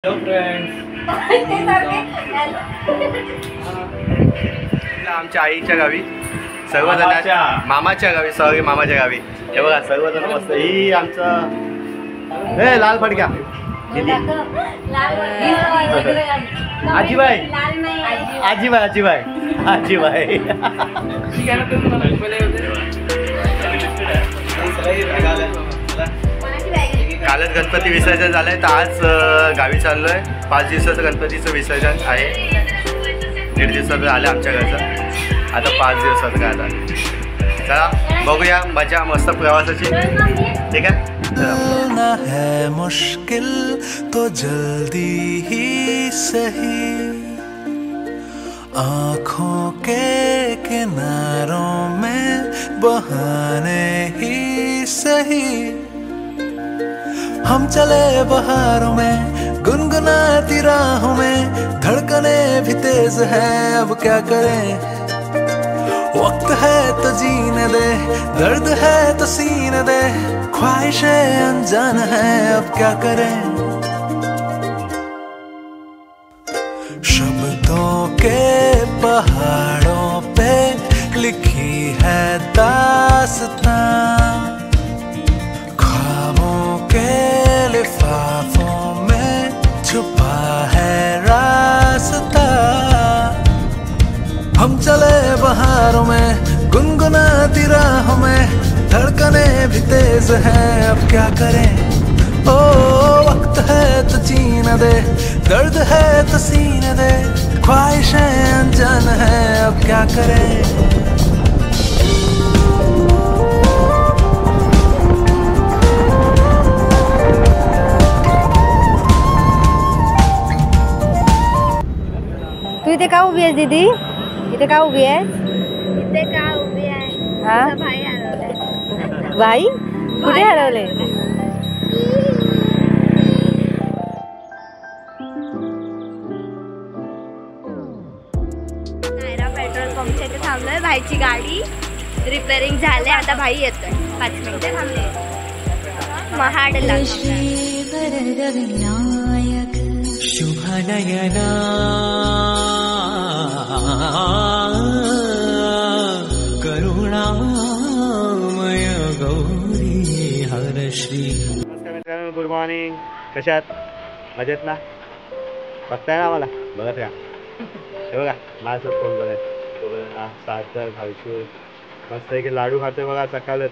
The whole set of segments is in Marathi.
हॅलो फ्रेंड्स, आमच्या आईच्या गावी सर्वजण मामाच्या गावी मामाच्या गावी हे बघा सर्वजण मस्त. ही आमचा लाल फडक्या दीदी आजीबाई आजीबाई आजीबाई आजीबाई कालच गणपती विसर्जन झालंय तर आज गावी चाललोय. 5 दिवसाचं गणपतीचं विसर्जन आहे. 1.5 दिवसाचं झालं आमच्या घरचं. आता 5 दिवसाचं काय झालं. चला बघूया मजा मस्त प्रवासाची. ठीक आहे, चला. है मुश्किल तो जल्दी ही सही, आँखों के किनारों में बहाने ही सही, हम चले बहारों में गुनगुनाती राहों में, धड़कने भी तेज है अब क्या करें, वक्त है तो जीने दे, दर्द है तो सीने दे, ख्वाहिशें अनजान है अब क्या करें, शब्दों के पहाड़ों पे लिखी है दास्तां, ख्वाबों के लिफाफों में छुपा है रास्ता, हम चले बहारों में गुनगुनाती राहों में, धड़कने भी तेज हैं अब क्या करें, ओ वक्त है तो जीने दे, दर्द है तो सीने दे, ख्वाहिशें अनजान है अब क्या करें. तू इथे का उभी आहेस दीदी? इथे का उभी आहेस? इथे का उभी आहे? हा, भाई हरवलाय. भाई कुठे हरवले? नायरा पेट्रोल पंपच्या इथे थांबलोय. भाईची गाडी रिपेअरिंग झाले. आता भाई येतोय. 5 मिनिटं थांबले. महाडला शुभनयना करुणामय गौरी हरश्री. नमस्कार मित्रांनो, गुड मॉर्निंग. कशात? मजेत ना? बघताय ना मला? बघत का? हे बघा माझं फोन बघा. साखर भावशूर मस्त एक लाडू खातोय बघा. सकाळच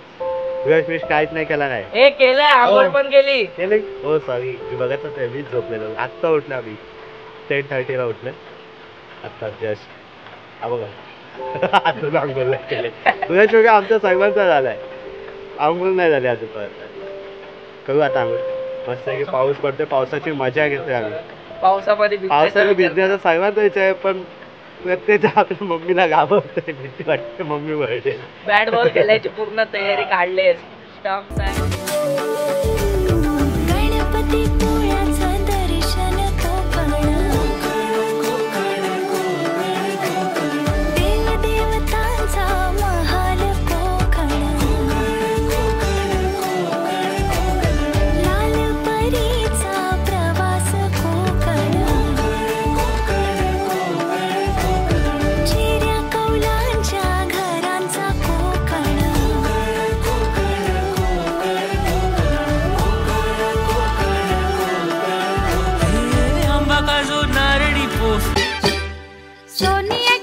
ब्रश काहीच नाही केला नाही. हे केलं, आंघोळ पण केली. हो सॉरी, मी बघत होते. मीच झोपलेलो. आत्ता उठला मी. 10:30ला उठलं आत्ता जस्ट. हा बघा अजून आंघोळ नाही केले. ब्रश वगैरे आमच्या सर्वांचा झालाय. आंघोळ नाही झाली अजूनपर्यंत. करू आता आंघोळ. मस्त की पाऊस पडतोय. पावसाची मजा घेतोय आम्ही. पावसामध्ये भिजण्याचा सर्वांचा विचार आहे, पण प्रत्येक आपल्या मम्मीला घाबरतोय. भीती वाटते मम्मी वळते. बॅट बॉल खेळायची पूर्ण तयारी काढलीस. गणपती पोळ्याचं दर्शन देव देवतांचा महाल कोकण, लाल परीचा प्रवास कोकण, चिऱ्या कौलांच्या घरांचा कोकण, आंबा काजू नारळी पोस सोनिया